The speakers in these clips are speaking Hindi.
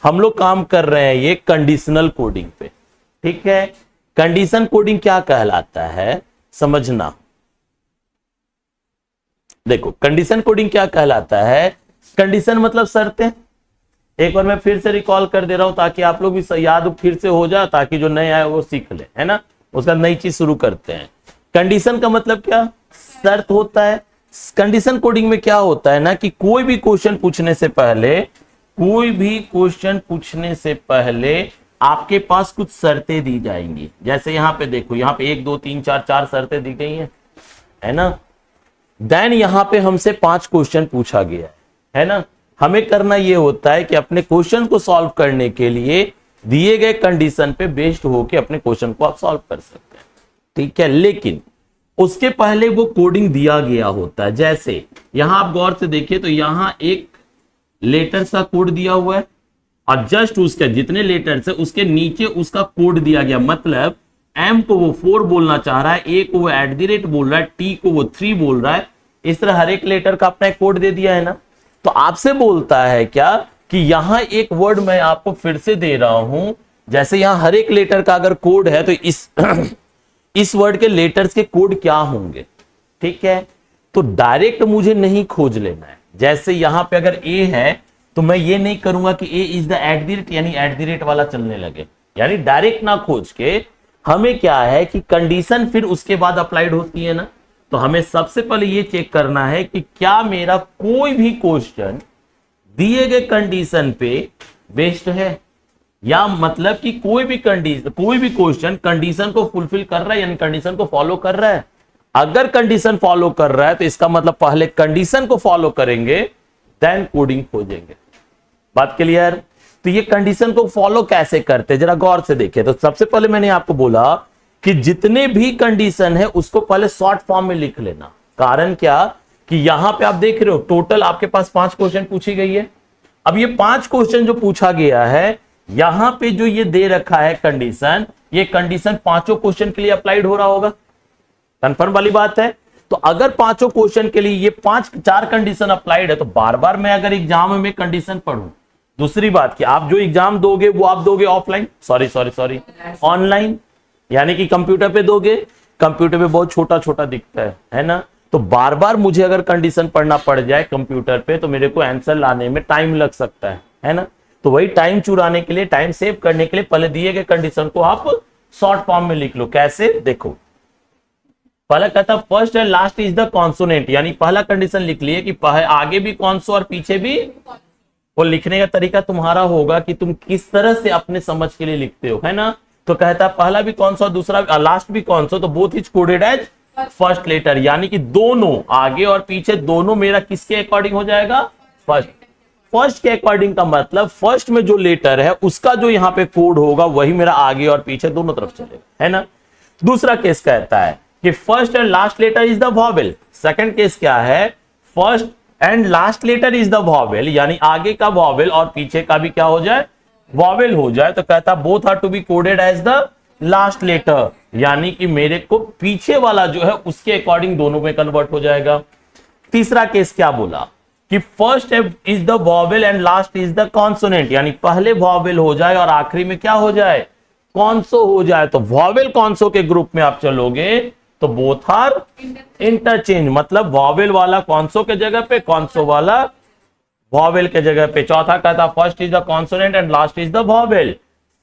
हम लोग काम कर रहे हैं ये कंडीशनल कोडिंग पे, ठीक है। कंडीशन कोडिंग क्या कहलाता है समझना। देखो कंडीशन कोडिंग क्या कहलाता है, कंडीशन मतलब शर्तें। एक बार मैं फिर से रिकॉल कर दे रहा हूं ताकि आप लोग भी याद फिर से हो जाए, ताकि जो नए आए वो सीख ले, है ना। उसका नई चीज शुरू करते हैं। कंडीशन का मतलब क्या, शर्त होता है। कंडीशन कोडिंग में क्या होता है ना कि कोई भी क्वेश्चन पूछने से पहले आपके पास कुछ शर्तें दी जाएंगी। जैसे यहां पे देखो, यहां पे 1 2 3 4 4 शर्तें दी गई है ना। देन यहां पे हमसे 5 क्वेश्चन पूछा गया है ना। हमें करना यह होता है कि अपने क्वेश्चन को सॉल्व करने के लिए दिए गए कंडीशन पे बेस्ड होके अपने क्वेश्चन को आप सॉल्व कर सकते हैं, ठीक है। लेकिन उसके पहले वो कोडिंग दिया गया होता है। जैसे यहां आप गौर से देखिए तो यहां एक लेटर्स का कोड दिया हुआ है और जस्ट उसके जितने लेटर्स है उसके नीचे उसका कोड दिया गया। मतलब एम को वो 4 बोलना चाह रहा है, ए को वो @ बोल रहा है, टी को वो 3 बोल रहा है। इस तरह हर एक लेटर का अपना एक कोड दे दिया है ना। तो आपसे बोलता है क्या कि यहां एक वर्ड मैं आपको फिर से दे रहा हूं। जैसे यहां हर एक लेटर का अगर कोड है तो इस वर्ड के लेटर्स के कोड क्या होंगे, ठीक है। तो डायरेक्ट मुझे नहीं खोज लेना है। जैसे यहां पे अगर ए है तो मैं ये नहीं करूंगा कि ए इज द @ यानी @ वाला चलने लगे, यानी डायरेक्ट ना खोज के हमें क्या है कि कंडीशन फिर उसके बाद अप्लाइड होती है ना। तो हमें सबसे पहले ये चेक करना है कि क्या मेरा कोई भी क्वेश्चन दिए गए कंडीशन पे बेस्ड है, या मतलब कि कोई भी क्वेश्चन कंडीशन को फुलफिल कर रहा है, यानी कंडीशन को फॉलो कर रहा है। अगर कंडीशन फॉलो कर रहा है तो इसका मतलब पहले कंडीशन को फॉलो करेंगे देन कोडिंग खोजेंगे। बात क्लियर। तो ये कंडीशन को फॉलो कैसे करते हैं जरा गौर से देखिए। तो सबसे पहले मैंने आपको बोला कि जितने भी कंडीशन है उसको पहले शॉर्ट फॉर्म में लिख लेना। कारण क्या कि यहां पे आप देख रहे हो टोटल आपके पास 5 क्वेश्चन पूछी गई है। अब ये 5 क्वेश्चन जो पूछा गया है, यहां पे जो ये दे रखा है कंडीशन, ये कंडीशन 5 क्वेश्चन के लिए अप्लाइड हो रहा होगा। कंफर्म वाली बात है। तो अगर 5 क्वेश्चन के लिए ये 4 कंडीशन अप्लाइड है तो बार बार मैं अगर एग्जाम में कंडीशन पढ़ूं। दूसरी बात कि आप जो एग्जाम दोगे वो आप दोगे ऑफलाइन, सॉरी ऑनलाइन, यानी कि कंप्यूटर पे दोगे। कंप्यूटर पे बहुत छोटा छोटा दिखता है ना। तो बार बार मुझे अगर कंडीशन पढ़ना पड़ जाए कंप्यूटर पे तो मेरे को आंसर लाने में टाइम लग सकता है ना। तो वही टाइम चुराने के लिए, टाइम सेव करने के लिए पहले दिए गए कंडीशन को आप शॉर्ट फॉर्म में लिख लो। कैसे देखो, पहला कहता first and last is the consonant, यानी पहला कंडीशन लिख लिए कि आगे भी कॉन्सो और पीछे भी। वो लिखने का तरीका तुम्हारा होगा कि तुम किस तरह से अपने समझ के लिए लिखते हो, है ना। तो कहता है पहला भी कॉन्सो दूसरा लास्ट भी कॉन्सो, तो both is coded as first letter, यानी कि दोनों आगे और पीछे दोनों मेरा किसके अकॉर्डिंग हो जाएगा, फर्स्ट के अकॉर्डिंग। का मतलब फर्स्ट में जो लेटर है उसका जो यहां पे कोड होगा वही मेरा आगे और पीछे दोनों तरफ चलेगा, है ना। दूसरा केस कहता है कि first and last letter is the vowel. Second case क्या है, first and last letter is the vowel, यानी आगे का वॉवेल और पीछे का भी क्या हो जाए, वॉवेल हो जाए। तो कहता both are to be coded as the last letter, यानी कि मेरे को पीछे वाला जो है उसके अकॉर्डिंग दोनों में कन्वर्ट हो जाएगा। तीसरा केस क्या बोला कि first is the vowel and last is the consonant, यानी पहले वॉवेल हो जाए और आखिरी में क्या हो जाए, कॉन्सो हो जाए। तो वॉवेल कॉन्सो के ग्रुप में आप चलोगे तो बोथ आर इंटरचेंज, मतलब वॉवेल वाला कॉन्सो के जगह पे, कॉन्सो वाला वॉवेल के जगह पे। चौथा कहता first is the consonant and last is the vowel,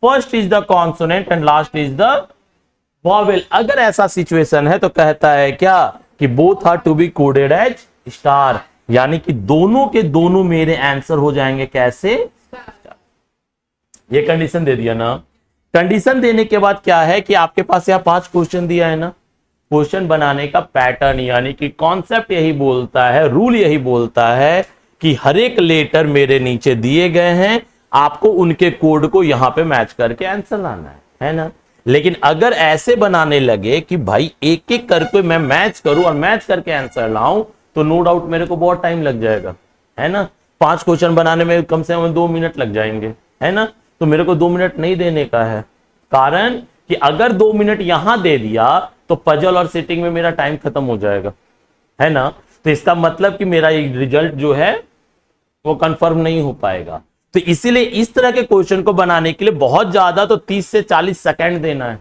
first is the consonant and last is the vowel. अगर ऐसा सिचुएशन है तो कहता है क्या कि both are to be coded as star, यानी कि दोनों के दोनों मेरे आंसर हो जाएंगे कैसे, ये कंडीशन दे दिया ना। कंडीशन देने के बाद क्या है कि आपके पास यहां 5 क्वेश्चन दिया है ना। क्वेश्चन बनाने का पैटर्न यानी कि कॉन्सेप्ट यही बोलता है, रूल यही बोलता है कि हर एक लेटर मेरे नीचे दिए गए हैं, आपको उनके कोड को यहां पे मैच करके आंसर लाना है ना। लेकिन अगर ऐसे बनाने लगे कि भाई एक एक करके मैं मैच करूं और मैच करके आंसर लाऊं तो नो डाउट मेरे को बहुत टाइम लग जाएगा, है ना। 5 क्वेश्चन बनाने में कम से कम 2 मिनट लग जाएंगे, है ना। तो मेरे को 2 मिनट नहीं देने का है, कारण कि अगर 2 मिनट यहां दे दिया तो पजल और सेटिंग में मेरा टाइम खत्म हो जाएगा, है ना। तो इसका मतलब कि मेरा रिजल्ट जो है वो कंफर्म नहीं हो पाएगा। तो इसीलिए इस तरह के क्वेश्चन को बनाने के लिए बहुत ज्यादा तो 30 से 40 सेकंड देना है,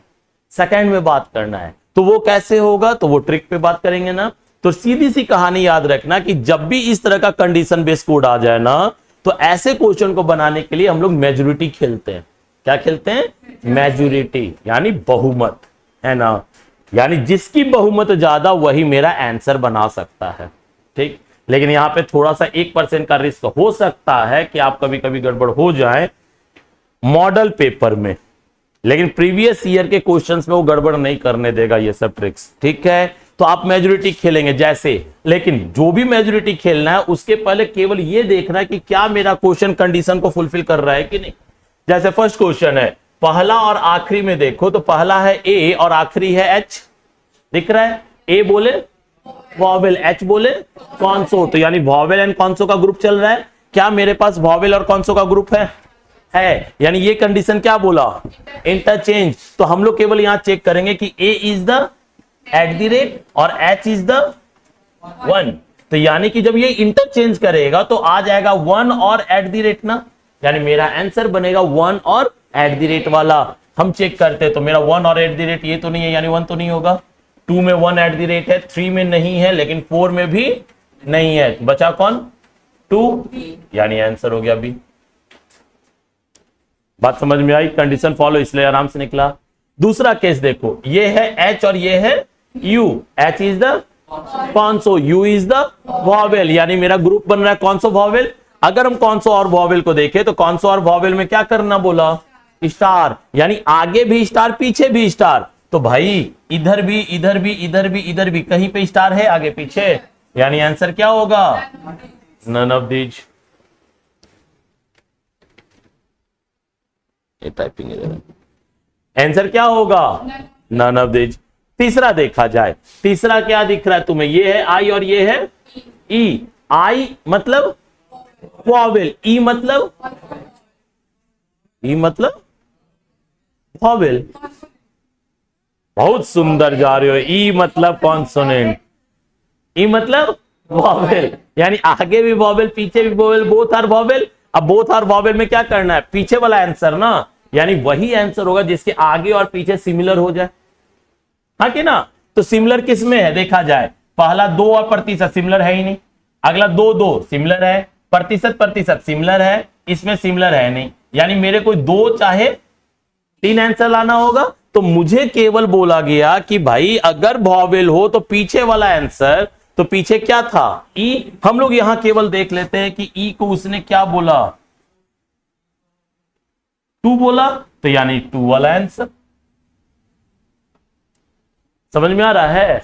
सेकंड में बात करना है। तो वो कैसे होगा, तो वो ट्रिक पे बात करेंगे ना। तो सीधी सी कहानी याद रखना कि जब भी इस तरह का कंडीशन बेस्ड कोड आ जाए ना, तो ऐसे क्वेश्चन को बनाने के लिए हम लोग मेजोरिटी खेलते हैं। क्या खेलते हैं? मेजोरिटी, यानी बहुमत, है ना। यानी जिसकी बहुमत ज्यादा वही मेरा आंसर बना सकता है, ठीक। लेकिन यहां पे थोड़ा सा 1% का रिस्क हो सकता है कि आप कभी कभी गड़बड़ हो जाए मॉडल पेपर में, लेकिन प्रीवियस ईयर के क्वेश्चंस में वो गड़बड़ नहीं करने देगा ये सब ट्रिक्स, ठीक है। तो आप मेजोरिटी खेलेंगे जैसे, लेकिन जो भी मेजोरिटी खेलना है उसके पहले केवल ये देखना है कि क्या मेरा क्वेश्चन कंडीशन को फुलफिल कर रहा है कि नहीं। जैसे फर्स्ट क्वेश्चन है, पहला और आखिरी में देखो तो पहला है ए और आखिरी है एच, दिख रहा है। ए बोले वॉवेल, एच बोले कॉन्सो, तो यानी वॉवेल एंड कॉन्सो का ग्रुप चल रहा है। क्या मेरे पास वॉवेल और कॉन्सो का ग्रुप है? यानी ये कंडीशन क्या बोला? इंटरचेंज। तो हम लोग केवल यहां चेक करेंगे कि A is the at the rate और एच इज द 1। तो यानी कि जब ये इंटरचेंज करेगा तो आ जाएगा 1 और एट द रेट ना, यानी मेरा आंसर बनेगा 1 और एट द रेट वाला। हम चेक करते तो मेरा 1 और एट द रेट ये तो नहीं है, यानी 1 तो नहीं होगा। 2 में 1 एट द रेट है, 3 में नहीं है, लेकिन 4 में भी नहीं है। बचा कौन? 2, यानी आंसर हो गया बी। बात समझ में आई? कंडीशन फॉलो, इसलिए आराम से निकला। दूसरा केस देखो, ये है एच और ये है U. H is the consonant, U is the vowel, यानी मेरा ग्रुप बन रहा है कॉन्सो वॉवेल। अगर हम कॉन्सो और वॉवेल को देखें तो कॉन्सो और वॉवेल में क्या करना बोला? स्टार, यानी आगे भी स्टार पीछे भी स्टार। तो भाई इधर भी इधर भी इधर भी इधर भी कहीं पे स्टार है आगे पीछे, यानी आंसर क्या होगा? None of these. Typing answer क्या होगा? None of these. तीसरा देखा जाए, तीसरा क्या दिख रहा है तुम्हें? ये है आई और ये है ई। आई मतलब वॉवेल, ई मतलब वॉवेल। बहुत सुंदर जा रहे हो। ई मतलब कॉन्सोनेंट, ई मतलब वॉवेल, यानी आगे भी वॉवेल पीछे भी वॉवेल, बोथ आर वॉवेल। अब बोथ आर वॉवेल में क्या करना है? पीछे वाला आंसर ना, यानी वही आंसर होगा जिसके आगे और पीछे सिमिलर हो जाए, हाँ कि ना। तो सिमिलर किस में है देखा जाए? पहला 2 और प्रतिशत सिमिलर है ही नहीं, अगला 2 2 सिमिलर है, प्रतिशत सिमिलर है, इसमें सिमिलर है नहीं, यानी मेरे को 2 चाहे 3 आंसर लाना होगा। तो मुझे केवल बोला गया कि भाई अगर वॉवेल हो तो पीछे वाला आंसर, तो पीछे क्या था? ई। हम लोग यहां केवल देख लेते हैं कि ई को उसने क्या बोला? 2 बोला, तो यानी 2 वाला आंसर। समझ में आ रहा है?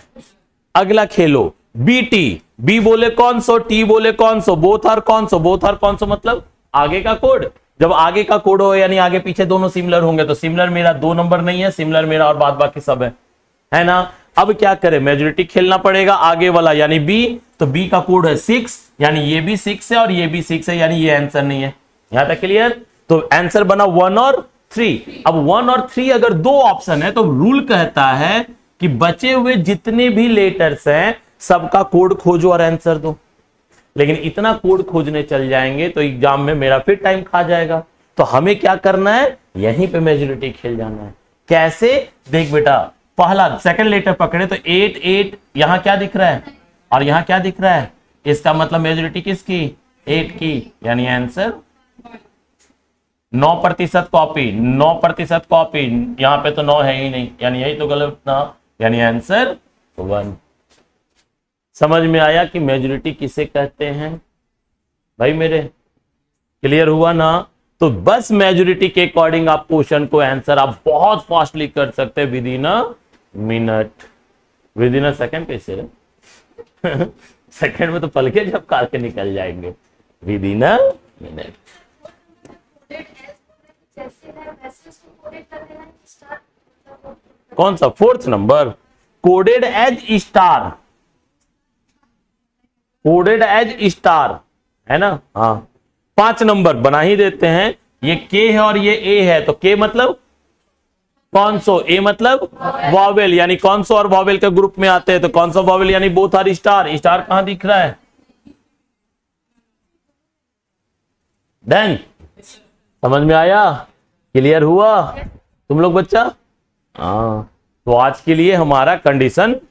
अगला खेलो बी टी। बी बोले कौन सो, टी बोले कौन सो, बोथ आर कौन सो। बोथ आर कौन सो मतलब आगे का कोड। जब आगे का कोड हो यानी आगे पीछे दोनों सिमिलर होंगे, तो सिमिलर मेरा 2 नंबर नहीं है, सिमिलर मेरा और बाद बाकी सब है ना। अब क्या करें? मेजोरिटी खेलना पड़ेगा आगे वाला, यानी बी। तो बी का कोड है 6, यानी ये भी 6 है और ये भी 6 है, यानी ये आंसर नहीं है। यहां तक क्लियर? तो आंसर बना 1 और 3। अब 1 और 3 अगर 2 ऑप्शन है तो रूल कहता है कि बचे हुए जितने भी लेटर्स हैं सबका कोड खोजो और आंसर दो। लेकिन इतना कोड खोजने चल जाएंगे तो एग्जाम में मेरा फिर टाइम खा जाएगा। तो हमें क्या करना है? यहीं पे मेजोरिटी खेल जाना है। कैसे? देख बेटा, पहला सेकंड लेटर पकड़े तो 8 8, यहां क्या दिख रहा है और यहां क्या दिख रहा है? इसका मतलब मेजोरिटी किसकी? 8 की, यानी आंसर 9% कॉपी, 9% कॉपी। यहां पे तो 9 है ही नहीं, यानी यही तो गलत ना, यानी आंसर 1। समझ में आया कि मेजोरिटी किसे कहते हैं भाई मेरे? क्लियर हुआ ना? तो बस मेजोरिटी के अकॉर्डिंग आप क्वेश्चन को आंसर आप बहुत फास्टली कर सकते हैं with in a minute, with in a second. कैसे? सेकंड में तो पलके जब काट के निकल जाएंगे, विद इन अ मिनट। कौन सा? 4th number coded as star, coded as star है ना। हाँ 5 नंबर बना ही देते हैं। ये के है और ये ए है, तो के मतलब कॉन्सो, ए मतलब वॉवेल, यानी कॉन्सो और वॉवेल के ग्रुप में आते हैं। तो कॉन्सो वॉवेल यानी बोथ आर स्टार। स्टार कहां दिख रहा है? डन। समझ में आया? क्लियर हुआ तुम लोग बच्चा? हाँ, तो आज के लिए हमारा कंडीशन